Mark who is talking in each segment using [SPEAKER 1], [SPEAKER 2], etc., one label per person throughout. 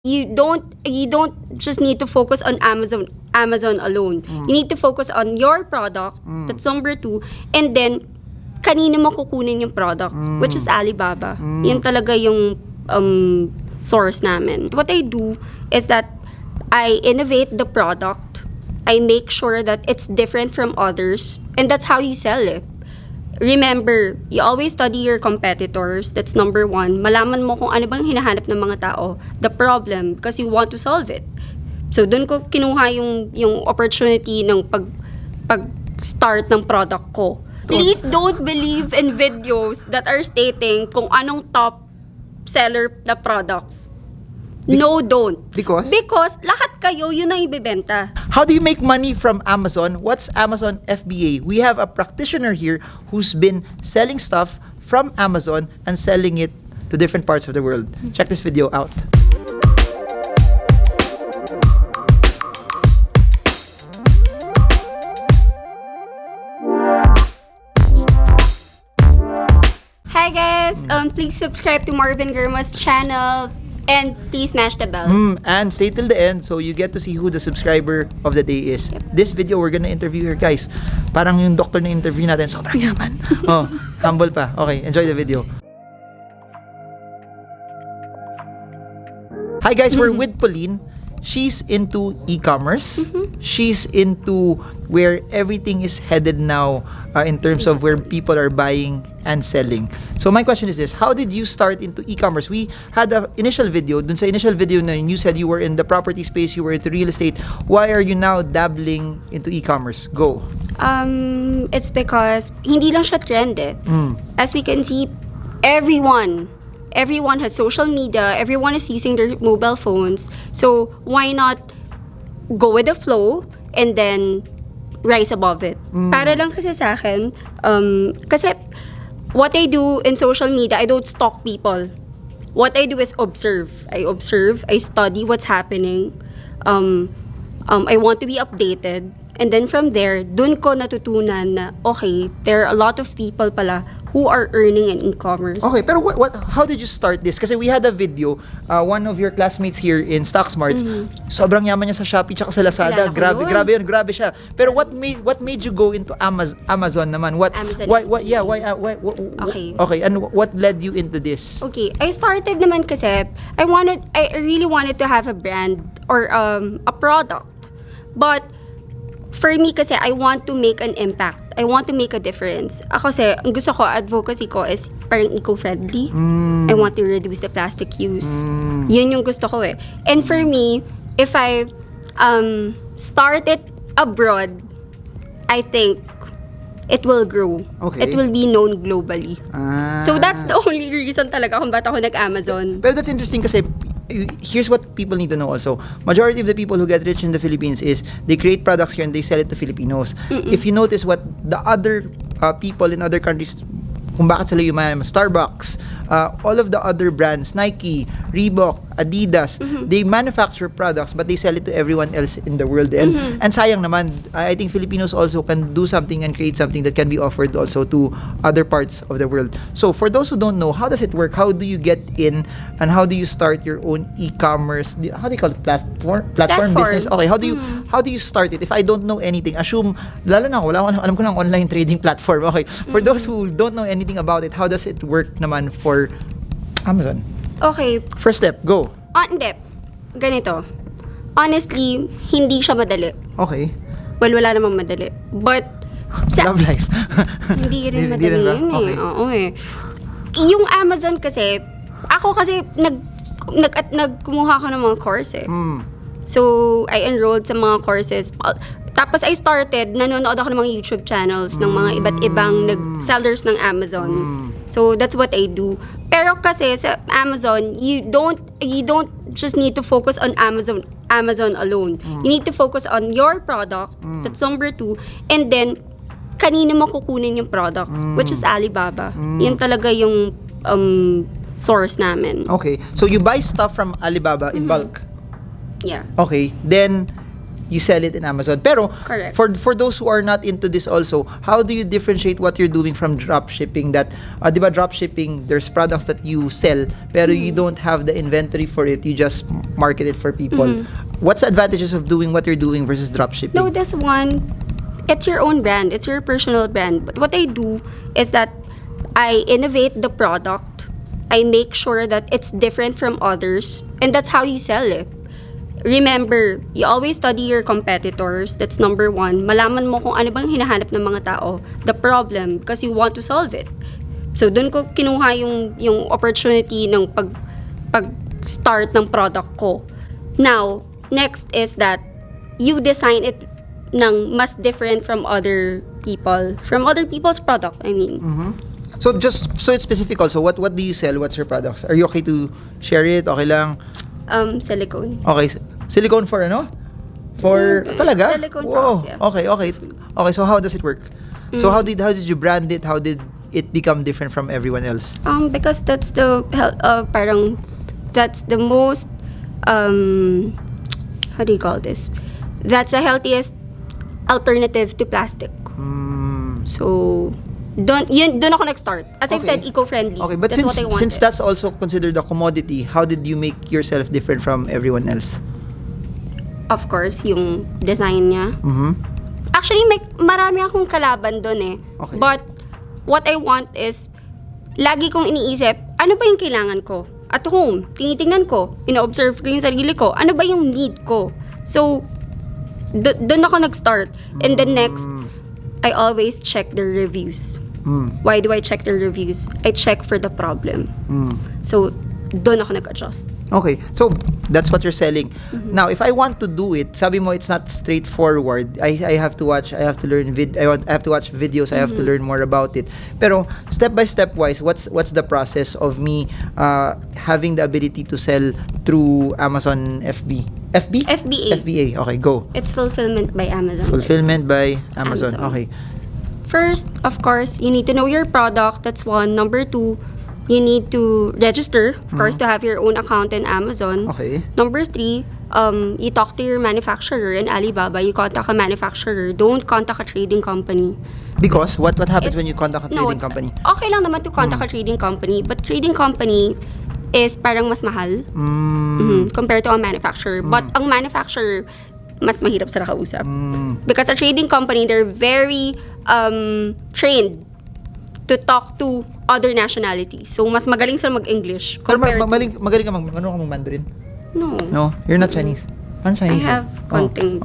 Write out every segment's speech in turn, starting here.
[SPEAKER 1] You don't just need to focus on Amazon alone. You need to focus on your product. That's number 2. And then kanino mo kukunin yung product, which is Alibaba. Yan talaga yung source namin. What I do is that I innovate the product. I make sure that it's different from others, and that's how you sell it. Remember, you always study your competitors. That's number 1. Malaman mo kung ano bang hinahanap ng mga tao, the problem, because you want to solve it. So, doon ko kinuha yung opportunity ng pag-start ng product ko. Please don't believe in videos that are stating kung anong top seller na products. No, don't.
[SPEAKER 2] Because?
[SPEAKER 1] Because lahat kayo, yun ang ibibenta.
[SPEAKER 2] How do you make money from Amazon? What's Amazon FBA? We have a practitioner here who's been selling stuff from Amazon and selling it to different parts of the world. Check this video out.
[SPEAKER 1] Hi guys! Please subscribe to Marvin Germa's channel. And please smash the bell.
[SPEAKER 2] And stay till the end so you get to see who the subscriber of the day is.
[SPEAKER 1] Yep.
[SPEAKER 2] This video, we're gonna interview her, guys. Parang yung doctor na interview natin, sobrang yaman. Oh, humble pa. Okay, enjoy the video. Hi guys, we're with Pauline. She's into e-commerce. She's into where everything is headed now in terms of where people are buying and selling. So my question is this, how did you start into e-commerce? We had an initial video. Dun sa initial video na you said you were in the property space, you were into real estate. Why are you now dabbling into e-commerce? Go.
[SPEAKER 1] It's because hindi lang siya trend eh. As we can see, everyone has social media, everyone is using their mobile phones. So why not go with the flow and then rise above it? Para lang kasi sa akin, kasi what I do in social media, I don't stalk people. What I do is observe. I study what's happening. I want to be updated. And then from there, dun ko natutunan na, okay, there are a lot of people pala who are earning in e-commerce.
[SPEAKER 2] Okay, pero how did you start this? Kasi we had a video, one of your classmates here in Stocksmarts, sobrang yaman niya sa Shopee tsaka sa Lazada. Grabe siya. Pero what made you go into Amazon naman? Okay, and what led you into this?
[SPEAKER 1] Okay, I started naman kasi I really wanted to have a brand or a product. But for me kasi, I want to make an impact. I want to make a difference. Ako kasi, ang gusto ko, advocacy ko is parang eco-friendly. I want to reduce the plastic use. Yun yung gusto ko eh. And for me, if I start it abroad, I think it will grow.
[SPEAKER 2] Okay.
[SPEAKER 1] It will be known globally. So that's the only reason talaga kung ba't ako nag-Amazon.
[SPEAKER 2] Pero that's interesting kasi here's what people need to know also. Majority of the people who get rich in the Philippines is they create products here and they sell it to Filipinos. If you notice what the other people in other countries, kung bakit sila yumaman, Starbucks, all of the other brands, Nike, Reebok, Adidas, they manufacture products but they sell it to everyone else in the world. And sayang naman, I think Filipinos also can do something and create something that can be offered also to other parts of the world. So for those who don't know, how does it work? How do you get in and how do you start your own e-commerce? How do you call it? Platform business? Okay, how do you start it? If I don't know anything, assume, lalo na alam ko ng online trading platform. Okay, for those who don't know anything about it, how does it work naman for Amazon?
[SPEAKER 1] Okay.
[SPEAKER 2] First step, go.
[SPEAKER 1] Hindi. Ganito. Honestly, hindi siya madali.
[SPEAKER 2] Okay.
[SPEAKER 1] Well, wala namang madali. But,
[SPEAKER 2] Love life.
[SPEAKER 1] hindi rin madali yun eh.
[SPEAKER 2] Okay.
[SPEAKER 1] Oo eh. Yung Amazon kasi, ako kasi nagkumuha ko ng mga course eh. So, I enrolled sa mga courses. Tapos I started, nanonood ako ng mga YouTube channels ng mga iba't ibang sellers ng Amazon. So that's what I do. Pero kasi sa Amazon, you don't just need to focus on Amazon alone. You need to focus on your product. That's number 2. And then kanino mo kukunin yung product, which is Alibaba. Yun talaga yung source namin.
[SPEAKER 2] Okay. So you buy stuff from Alibaba in bulk.
[SPEAKER 1] Yeah.
[SPEAKER 2] Okay. Then you sell it in Amazon. Pero
[SPEAKER 1] Correct.
[SPEAKER 2] for those who are not into this also, how do you differentiate what you're doing from drop shipping? That di ba drop shipping, there's products that you sell pero you don't have the inventory for it, you just market it for people. What's the advantages of doing what you're doing versus drop shipping?
[SPEAKER 1] No, this one, it's your own brand. It's your personal brand. But what I do is that I innovate the product. I make sure that it's different from others. And that's how you sell it. Remember, you always study your competitors. That's number one. Malaman mo kung ano bang hinahanap ng mga tao, the problem, because you want to solve it. So, dun ko kinuha yung opportunity ng pag-start ng product ko. Now, next is that you design it ng mas different from other people's product, I mean.
[SPEAKER 2] So it's specific also. What do you sell? What's your products? Are you okay to share it? Okay lang.
[SPEAKER 1] Silicone.
[SPEAKER 2] Okay. Silicone for ano? For talaga?
[SPEAKER 1] Silicone
[SPEAKER 2] Whoa.
[SPEAKER 1] products, yeah.
[SPEAKER 2] Okay, so how does it work? So how did you brand it? How did it become different from everyone else?
[SPEAKER 1] Because that's the parang that's the most how do you call this? That's the healthiest alternative to plastic. So doon ako nag-start. As I've said, eco-friendly.
[SPEAKER 2] Okay, but
[SPEAKER 1] that's what I wanted.
[SPEAKER 2] since that's also considered a commodity, how did you make yourself different from everyone else?
[SPEAKER 1] Of course, yung design niya. Actually, marami akong kalaban doon eh.
[SPEAKER 2] Okay.
[SPEAKER 1] But what I want is, lagi kong iniisip, ano ba yung kailangan ko? At home, tinitingnan ko, ina-observe ko yung sarili ko, ano ba yung need ko? So, doon ako nag-start. And then next, I always check their reviews. Why do I check their reviews? I check for the problem. So, doon ako nag-adjust.
[SPEAKER 2] Okay, so that's what you're selling. Now, if I want to do it, sabi mo it's not straightforward. I have to watch, I have to learn I have to watch videos, I have to learn more about it. Pero step by step wise, what's the process of me having the ability to sell through Amazon FBA? FBA. Okay, go.
[SPEAKER 1] It's fulfillment by Amazon.
[SPEAKER 2] Fulfillment by Amazon. Okay.
[SPEAKER 1] First, of course, you need to know your product. That's one. Number two, you need to register, of course, to have your own account in Amazon.
[SPEAKER 2] Okay.
[SPEAKER 1] Number three, you talk to your manufacturer in Alibaba. You contact a manufacturer. Don't contact a trading company.
[SPEAKER 2] Because what happens when you contact a trading company?
[SPEAKER 1] Okay lang naman to contact a trading company, but trading company is parang mas mahal compared to a manufacturer. But ang manufacturer, mas mahirap sila kausap. Because a trading company, they're very trained to talk to other nationalities. So, mas magaling sila mag-English.
[SPEAKER 2] Pero magaling ka mag-Mandarin?
[SPEAKER 1] No.
[SPEAKER 2] You're not Chinese. Ano Chinese?
[SPEAKER 1] I have konting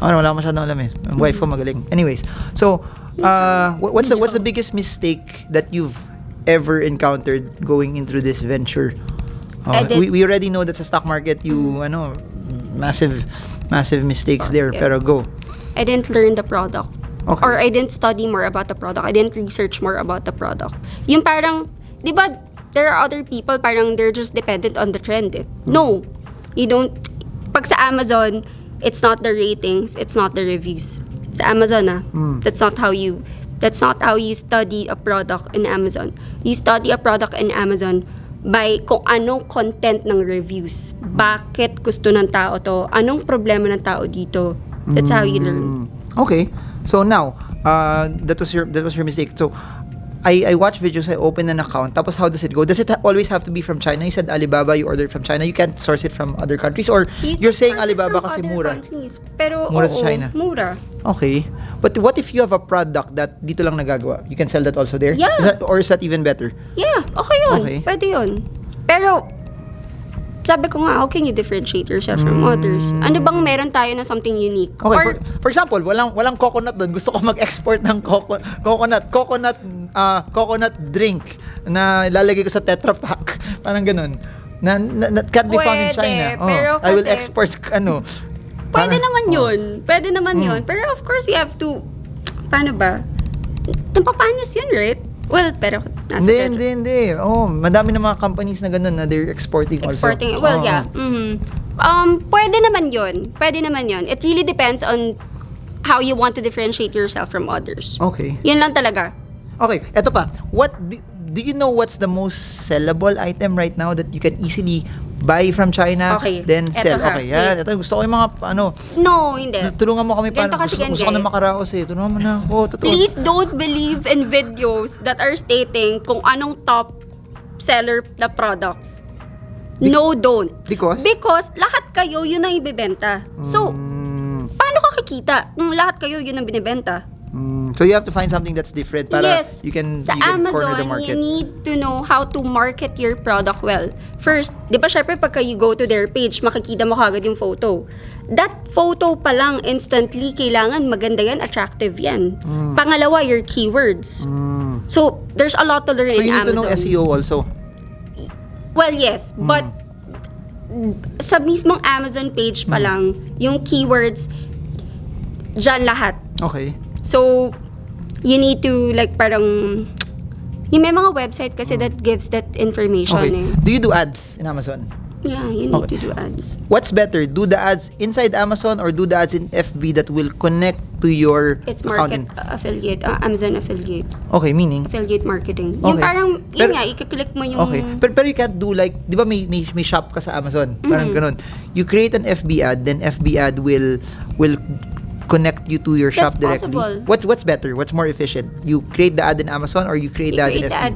[SPEAKER 2] wala masyadong alam eh. Ang wife ko magaling. Anyways, so, what's the biggest mistake that you've ever encountered going into this venture? We already know that sa stock market, massive mistakes there. Pero go.
[SPEAKER 1] I didn't learn the product.
[SPEAKER 2] Okay.
[SPEAKER 1] Or I didn't study more about the product. I didn't research more about the product. Yung parang, di ba, there are other people, parang they're just dependent on the trend eh. No. You don't, pag sa Amazon, it's not the ratings, it's not the reviews. Sa Amazon that's not how you study a product in Amazon. You study a product in Amazon by kung anong content ng reviews. Bakit gusto ng tao to? Anong problema ng tao dito? That's how you learn.
[SPEAKER 2] Okay. So now, that was your mistake. So I watch videos, I open an account. Tapos how does it go? Does it always have to be from China? You said Alibaba, you ordered from China. You can't source it from other countries? Or you're saying Alibaba kasi mura?
[SPEAKER 1] Pero
[SPEAKER 2] mura sa China?
[SPEAKER 1] Mura.
[SPEAKER 2] Okay. But what if you have a product that dito lang nagagawa? You can sell that also there?
[SPEAKER 1] Yeah.
[SPEAKER 2] Is that even better?
[SPEAKER 1] Yeah, okay yun.
[SPEAKER 2] Okay.
[SPEAKER 1] Pwede yun. Pero, sabi ko nga, how can you differentiate yourself from others? Ano bang meron tayo na something unique?
[SPEAKER 2] Okay,
[SPEAKER 1] Or,
[SPEAKER 2] for example, walang coconut doon. Gusto ko mag-export ng coconut drink na lalagay ko sa Tetra Pak. Parang ganun. Na can't be found in China.
[SPEAKER 1] Pero
[SPEAKER 2] I will
[SPEAKER 1] kasi,
[SPEAKER 2] export
[SPEAKER 1] Pwede naman yun. Pwede naman yun. Pero of course, you have to, paano ba? Napapanis yun, right? Well, pero nasa
[SPEAKER 2] Hindi. Madami na mga companies na ganun na they're exporting also.
[SPEAKER 1] Well, yeah. Pwede naman yun. It really depends on how you want to differentiate yourself from others.
[SPEAKER 2] Okay.
[SPEAKER 1] Yun lang talaga.
[SPEAKER 2] Okay, eto pa. What do you know what's the most sellable item right now that you can easily buy from China,
[SPEAKER 1] Okay.
[SPEAKER 2] then
[SPEAKER 1] Eto
[SPEAKER 2] sell.
[SPEAKER 1] ha.
[SPEAKER 2] Okay, yan. Ito, gusto ko yung mga,
[SPEAKER 1] No, hindi.
[SPEAKER 2] tulungan mo kami
[SPEAKER 1] Ganito kasi yan,
[SPEAKER 2] gusto ko na
[SPEAKER 1] guys.
[SPEAKER 2] makaraos eh. Tulungan mo na. Totoo.
[SPEAKER 1] Please don't believe in videos that are stating kung anong top seller na products. No, don't.
[SPEAKER 2] Because?
[SPEAKER 1] Because lahat kayo yun ang ibebenta. So, paano ka kikita kung lahat kayo yun ang binibenta?
[SPEAKER 2] So you have to find something that's different para
[SPEAKER 1] Yes.
[SPEAKER 2] you can
[SPEAKER 1] Sa
[SPEAKER 2] corner the
[SPEAKER 1] Amazon,
[SPEAKER 2] market.
[SPEAKER 1] you need to know how to market your product well. First, di ba syempre pagka you go to their page, makikita mo kagad yung photo. That photo pa lang instantly, kailangan maganda yan, attractive yan. Pangalawa, your keywords. So, there's a lot to learn
[SPEAKER 2] So
[SPEAKER 1] in
[SPEAKER 2] you need to
[SPEAKER 1] Amazon.
[SPEAKER 2] know SEO also.
[SPEAKER 1] Well, yes, but sa mismong Amazon page pa lang, yung keywords, dyan lahat.
[SPEAKER 2] Okay.
[SPEAKER 1] So, you need to like parang yung may mga website kasi that gives that information
[SPEAKER 2] Okay.
[SPEAKER 1] eh.
[SPEAKER 2] Do you do ads in Amazon?
[SPEAKER 1] Yeah, you need
[SPEAKER 2] Okay.
[SPEAKER 1] to do ads.
[SPEAKER 2] What's better? Do the ads inside Amazon or do the ads in FB that will connect to your
[SPEAKER 1] It's
[SPEAKER 2] account?
[SPEAKER 1] market affiliate, Amazon affiliate.
[SPEAKER 2] Okay, meaning?
[SPEAKER 1] Affiliate marketing. Yung
[SPEAKER 2] Okay.
[SPEAKER 1] parang,
[SPEAKER 2] Pero-
[SPEAKER 1] yun nga, i-click mo yung...
[SPEAKER 2] Okay. Pero you can't do like, di ba may shop ka sa Amazon? Parang ganun. You create an FB ad, then FB ad will connect you to your shop
[SPEAKER 1] That's
[SPEAKER 2] directly.
[SPEAKER 1] possible.
[SPEAKER 2] What's better? What's more efficient? You create the ad in Amazon or you create the ad in
[SPEAKER 1] I-create
[SPEAKER 2] FB?
[SPEAKER 1] the ad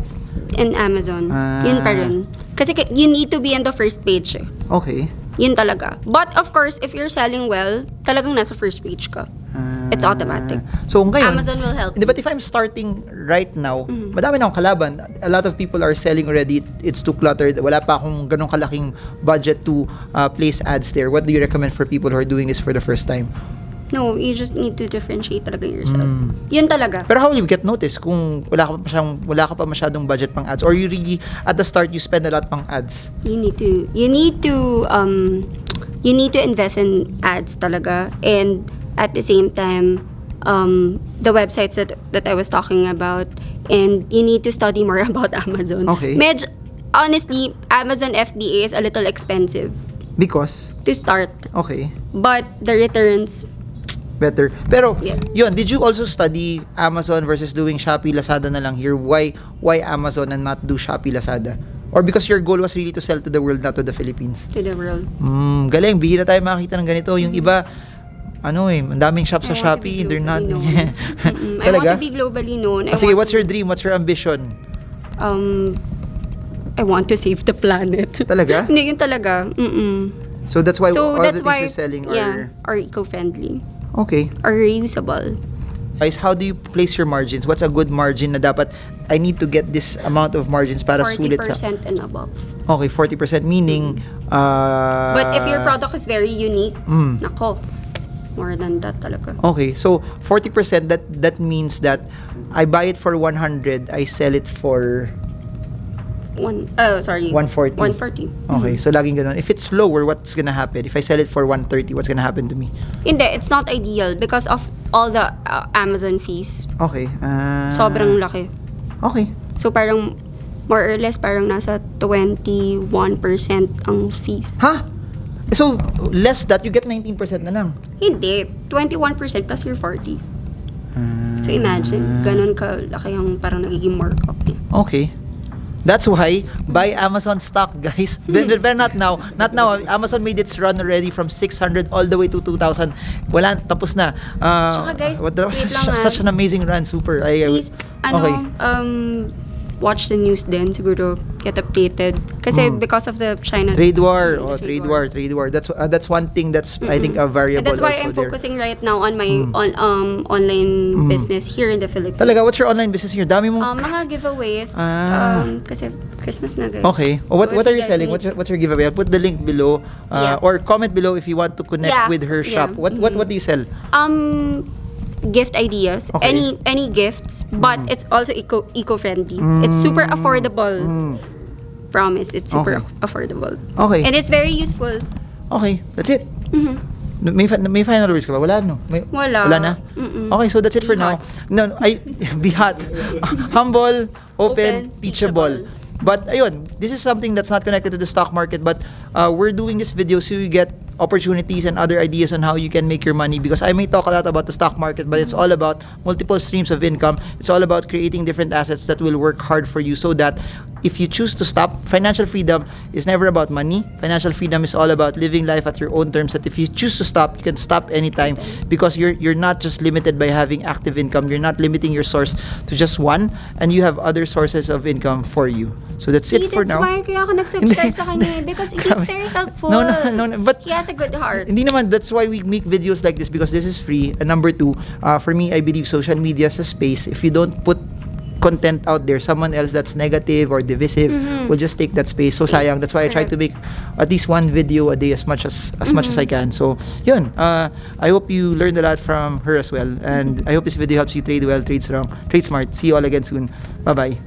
[SPEAKER 1] in Amazon.
[SPEAKER 2] Ah.
[SPEAKER 1] Yun pa rin. Kasi you need to be on the first page eh.
[SPEAKER 2] Okay.
[SPEAKER 1] Yun talaga. But of course, if you're selling well, talagang nasa first page ka. It's automatic.
[SPEAKER 2] So ngayon,
[SPEAKER 1] Amazon will help.
[SPEAKER 2] Hindi, but if I'm starting right now, madami na akong kalaban. A lot of people are selling already. It's too cluttered. Wala pa akong ganong kalaking budget to place ads there. What do you recommend for people who are doing this for the first time?
[SPEAKER 1] No, you just need to differentiate talaga yourself. Yun talaga.
[SPEAKER 2] Pero how will you get noticed kung wala ka pa masyadong budget pang ads, or you really at the start you spend a lot pang ads?
[SPEAKER 1] You need to invest in ads talaga, and at the same time the websites that I was talking about, and you need to study more about Amazon.
[SPEAKER 2] Okay.
[SPEAKER 1] Honestly, Amazon FBA is a little expensive
[SPEAKER 2] Because
[SPEAKER 1] to start,
[SPEAKER 2] okay,
[SPEAKER 1] but the returns,
[SPEAKER 2] better. Pero
[SPEAKER 1] Yeah.
[SPEAKER 2] yun, did you also study Amazon versus doing Shopee, Lazada na lang here? Why Amazon and not do Shopee, Lazada? Or because your goal was really to sell to the world, not to the Philippines?
[SPEAKER 1] to the world.
[SPEAKER 2] Galing, bihira tayo makakita ng ganito. Yung iba, ang daming shop sa
[SPEAKER 1] I want to
[SPEAKER 2] Shopee,
[SPEAKER 1] be
[SPEAKER 2] they're not.
[SPEAKER 1] globally known. I want
[SPEAKER 2] Talaga?
[SPEAKER 1] to be globally known.
[SPEAKER 2] Sige, what's your dream? What's your ambition?
[SPEAKER 1] I want to save the planet.
[SPEAKER 2] Talaga?
[SPEAKER 1] Hindi, yun talaga.
[SPEAKER 2] So that's why
[SPEAKER 1] So
[SPEAKER 2] all
[SPEAKER 1] that's
[SPEAKER 2] the things
[SPEAKER 1] why,
[SPEAKER 2] you're selling
[SPEAKER 1] yeah,
[SPEAKER 2] are
[SPEAKER 1] are eco-friendly,
[SPEAKER 2] okay.
[SPEAKER 1] are reusable.
[SPEAKER 2] Guys, how do you place your margins? What's a good margin na dapat I need to get this amount of margins para sulit sa
[SPEAKER 1] 40% and above.
[SPEAKER 2] Okay, 40% meaning
[SPEAKER 1] But if your product is very unique,
[SPEAKER 2] Mm.
[SPEAKER 1] nako, more than that talaga.
[SPEAKER 2] Okay, so 40% that means that I buy it for 100, I sell it for
[SPEAKER 1] 140.
[SPEAKER 2] 140. Okay, so laging ganun. If it's lower, what's gonna happen? If I sell it for 130, what's gonna happen to me?
[SPEAKER 1] Hindi, it's not ideal because of all the Amazon fees.
[SPEAKER 2] Okay.
[SPEAKER 1] Sobrang laki.
[SPEAKER 2] Okay.
[SPEAKER 1] So parang more or less parang nasa 21% ang fees.
[SPEAKER 2] Ha? So less that you get 19% na lang.
[SPEAKER 1] Hindi, 21% plus your 40. So imagine, ganun ka laki ang parang nagiging markup niya.
[SPEAKER 2] Okay. That's why buy Amazon stock, guys. But not now. Not now. Amazon made its run already from 600 all the way to 2,000. Wala, tapos na.
[SPEAKER 1] Tsaka guys,
[SPEAKER 2] that was
[SPEAKER 1] wait lang,
[SPEAKER 2] such an amazing run. Super.
[SPEAKER 1] Please,
[SPEAKER 2] okay.
[SPEAKER 1] Watch the news din, siguro, get updated. Kasi because of the China...
[SPEAKER 2] Trade war.
[SPEAKER 1] the
[SPEAKER 2] Trade war. That's one thing that's, I think, a variable
[SPEAKER 1] And that's why
[SPEAKER 2] also
[SPEAKER 1] I'm
[SPEAKER 2] there.
[SPEAKER 1] focusing right now on my online business here in the Philippines.
[SPEAKER 2] Talaga, what's your online business here? Dami mong...
[SPEAKER 1] Mga giveaways. Kasi Christmas na, guys.
[SPEAKER 2] Okay.
[SPEAKER 1] So
[SPEAKER 2] What
[SPEAKER 1] if
[SPEAKER 2] are you
[SPEAKER 1] guys
[SPEAKER 2] selling?
[SPEAKER 1] need-
[SPEAKER 2] What's your giveaway? I'll put the link below
[SPEAKER 1] Yeah.
[SPEAKER 2] or comment below if you want to connect
[SPEAKER 1] Yeah.
[SPEAKER 2] with her shop.
[SPEAKER 1] Yeah.
[SPEAKER 2] What do you sell?
[SPEAKER 1] Gift ideas,
[SPEAKER 2] Okay.
[SPEAKER 1] any gifts, but it's also eco-friendly. It's super affordable. Promise, it's super
[SPEAKER 2] Okay.
[SPEAKER 1] affordable.
[SPEAKER 2] Okay.
[SPEAKER 1] And it's very useful.
[SPEAKER 2] Okay, that's it. May final words ka ba? Wala, no?
[SPEAKER 1] Wala.
[SPEAKER 2] Wala na? Okay, so that's it
[SPEAKER 1] Be
[SPEAKER 2] for now.
[SPEAKER 1] hot.
[SPEAKER 2] No, be hot. Humble, open,
[SPEAKER 1] Open,
[SPEAKER 2] teachable.
[SPEAKER 1] teachable.
[SPEAKER 2] But ayun, this is something that's not connected to the stock market, but we're doing this video so you get opportunities and other ideas on how you can make your money, because I may talk a lot about the stock market, but it's all about multiple streams of income. It's all about creating different assets that will work hard for you, so that if you choose to stop, financial freedom is never about money. Financial freedom is all about living life at your own terms, that if you choose to stop, you can stop anytime, because you're not just limited by having active income. You're not limiting your source to just one, and you have other sources of income for you. So that's it for now.
[SPEAKER 1] That's why kaya ako nag-subscribe sa kanya, because he's very helpful.
[SPEAKER 2] No, but
[SPEAKER 1] he has a good heart.
[SPEAKER 2] hindi naman, that's why we make videos like this, because this is free. And number two, for me, I believe social media is a space. If you don't put content out there, someone else that's negative or divisive will just take that space. So sayang. That's why I try to make at least one video a day, as much as I can. So yun, I hope you learned a lot from her as well, and I hope this video helps you trade well, trade strong, trade smart. See you all again soon. Bye bye.